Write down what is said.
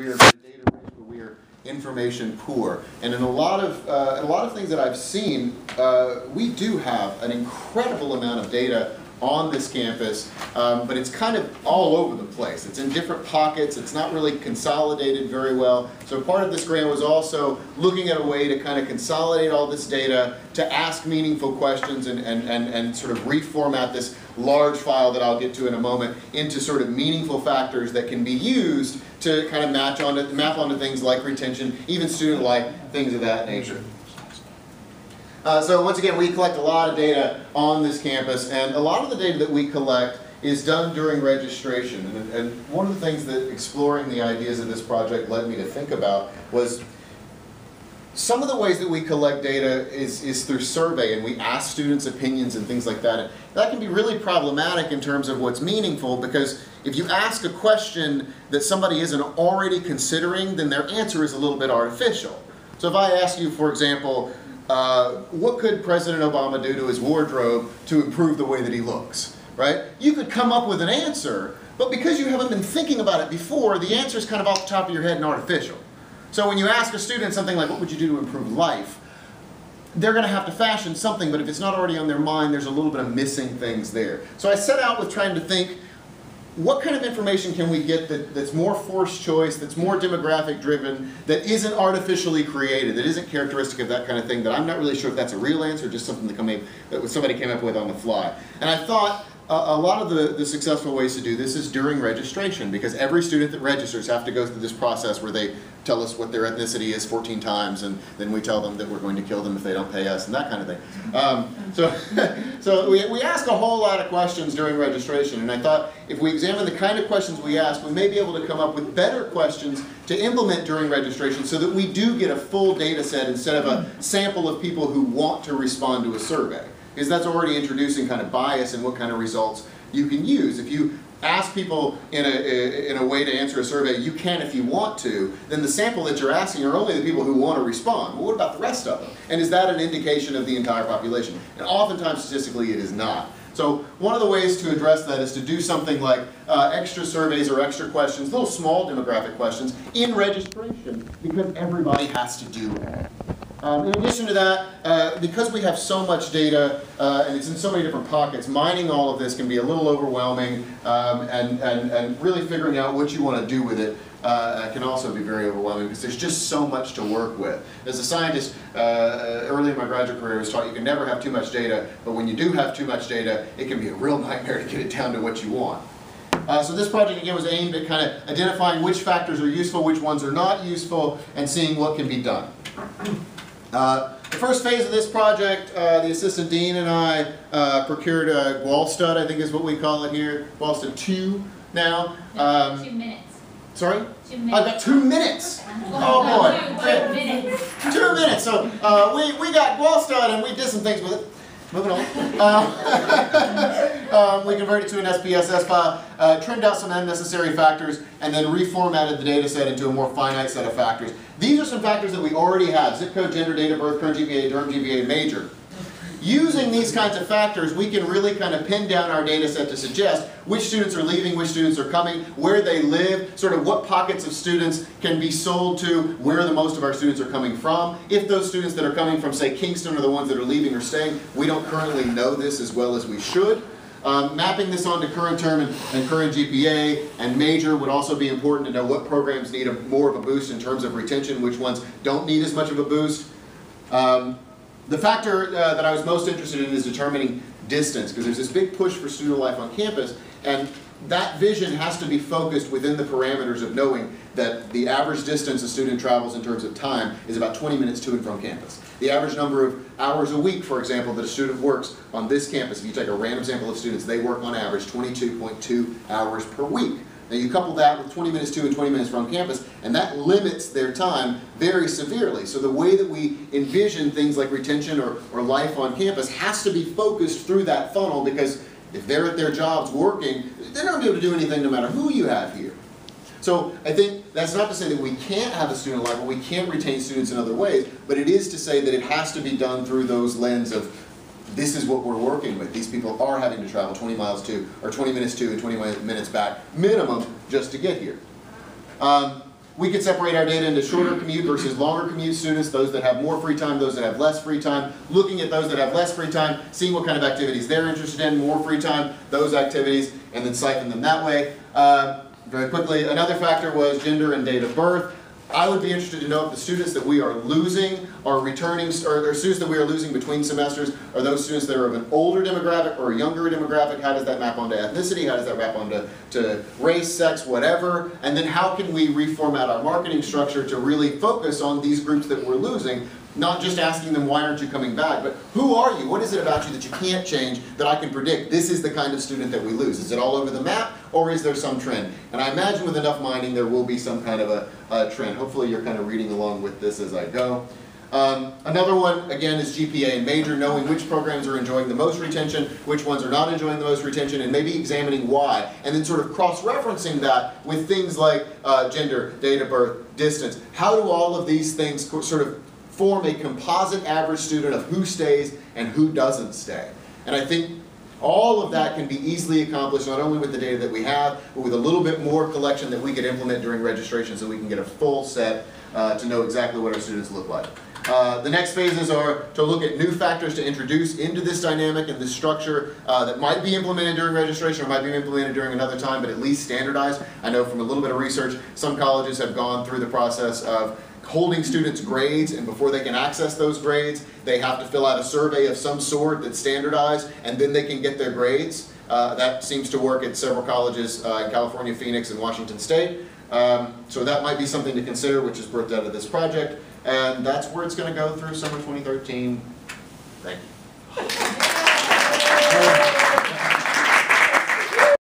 we are very data rich, but we are information poor. And in a lot of things that I've seen, we do have an incredible amount of data on this campus, but it's kind of all over the place. It's in different pockets. It's not really consolidated very well. So part of this grant was also looking at a way to kind of consolidate all this data, to ask meaningful questions and sort of reformat this large file that I'll get to in a moment into sort of meaningful factors that can be used to kind of map onto things like retention, even student life, things of that nature. So once again, we collect a lot of data on this campus, and a lot of the data that we collect is done during registration. And one of the things that exploring the ideas of this project led me to think about was some of the ways that we collect data is through survey, and we ask students' opinions and things like that. And that can be really problematic in terms of what's meaningful, because if you ask a question that somebody isn't already considering, then their answer is a little bit artificial. So if I ask you, for example, what could President Obama do to his wardrobe to improve the way that he looks, right? You could come up with an answer, but because you haven't been thinking about it before, the answer is kind of off the top of your head and artificial. So when you ask a student something like, what would you do to improve life? They're going to have to fashion something, but if it's not already on their mind, there's a little bit of missing things there. So I set out with trying to think, what kind of information can we get that's more forced choice, that's more demographic driven, that isn't artificially created, that isn't characteristic of that kind of thing, that I'm not really sure if that's a real answer or just something that somebody came up with on the fly. And I thought a lot of the successful ways to do this is during registration, because every student that registers have to go through this process where they tell us what their ethnicity is 14 times, and then we tell them that we're going to kill them if they don't pay us, and that kind of thing. So we ask a whole lot of questions during registration, and I thought if we examine the kind of questions we ask, we may be able to come up with better questions to implement during registration so that we do get a full data set instead of a sample of people who want to respond to a survey. Because that's already introducing kind of bias in what kind of results you can use. If you ask people in a way to answer a survey, you can if you want to, then the sample that you're asking are only the people who want to respond. Well, what about the rest of them? And is that an indication of the entire population? And oftentimes, statistically, it is not. So one of the ways to address that is to do something like extra surveys or extra questions, little small demographic questions, in registration, because everybody has to do it. In addition to that, because we have so much data and it's in so many different pockets, mining all of this can be a little overwhelming, and really figuring out what you want to do with it can also be very overwhelming because there's just so much to work with. As a scientist, early in my graduate career I was taught you can never have too much data, but when you do have too much data, it can be a real nightmare to get it down to what you want. So this project again was aimed at kind of identifying which factors are useful, which ones are not useful, and seeing what can be done. The first phase of this project, the assistant dean and I procured a GWALSTUD, I think is what we call it here, GWALSTUD 2 now. 2 minutes. Sorry? 2 minutes. I've got 2 minutes! Oh boy! 2 minutes. 2 minutes! So we got GWALSTUD and we did some things with it. Moving on. We converted it to an SPSS file, trimmed out some unnecessary factors, and then reformatted the data set into a more finite set of factors. These are some factors that we already have: zip code, gender, date of birth, current GPA, Durham GPA, major. Using these kinds of factors, we can really kind of pin down our data set to suggest which students are leaving, which students are coming, where they live, sort of what pockets of students can be sold to, where the most of our students are coming from. If those students that are coming from, say, Kingston are the ones that are leaving or staying, we don't currently know this as well as we should. Mapping this onto current term and current GPA and major would also be important to know what programs need more of a boost in terms of retention, which ones don't need as much of a boost. The factor that I was most interested in is determining distance, because there's this big push for student life on campus, and that vision has to be focused within the parameters of knowing that the average distance a student travels in terms of time is about 20 minutes to and from campus. The average number of hours a week, for example, that a student works on this campus, if you take a random sample of students, they work on average 22.2 hours per week. Now you couple that with 20 minutes to and 20 minutes from campus, and that limits their time very severely. So the way that we envision things like retention or life on campus has to be focused through that funnel, because if they're at their jobs working, they're not going to be able to do anything no matter who you have here. So I think that's not to say that we can't have a student life or we can't retain students in other ways, but it is to say that it has to be done through those lens of this is what we're working with. These people are having to travel 20 miles to, or 20 minutes to and 20 minutes back, minimum, just to get here. We could separate our data into shorter commute versus longer commute students, those that have more free time, those that have less free time, looking at those that have less free time, seeing what kind of activities they're interested in, more free time, those activities, and then siphon them that way. Very quickly, another factor was gender and date of birth. I would be interested to know if the students that we are losing are returning, or students that we are losing between semesters are those students that are of an older demographic or a younger demographic. How does that map onto ethnicity? How does that map onto race, sex, whatever? And then how can we reformat our marketing structure to really focus on these groups that we're losing? Not just asking them, why aren't you coming back, but who are you? What is it about you that you can't change that I can predict this is the kind of student that we lose? Is it all over the map, or is there some trend? And I imagine with enough mining there will be some kind of a trend. Hopefully you're kind of reading along with this as I go. Another one, again, is GPA and major, knowing which programs are enjoying the most retention, which ones are not enjoying the most retention, and maybe examining why, and then sort of cross-referencing that with things like gender, date of birth, distance. How do all of these things sort of form a composite average student of who stays and who doesn't stay? And I think all of that can be easily accomplished not only with the data that we have, but with a little bit more collection that we could implement during registration so we can get a full set to know exactly what our students look like. The next phases are to look at new factors to introduce into this dynamic and this structure that might be implemented during registration or might be implemented during another time, but at least standardized. I know from a little bit of research, some colleges have gone through the process of holding students' grades, and before they can access those grades, they have to fill out a survey of some sort that's standardized, and then they can get their grades. That seems to work at several colleges in California, Phoenix, and Washington State. So that might be something to consider, which is birthed out of this project. And that's where it's going to go through summer 2013. Thank you.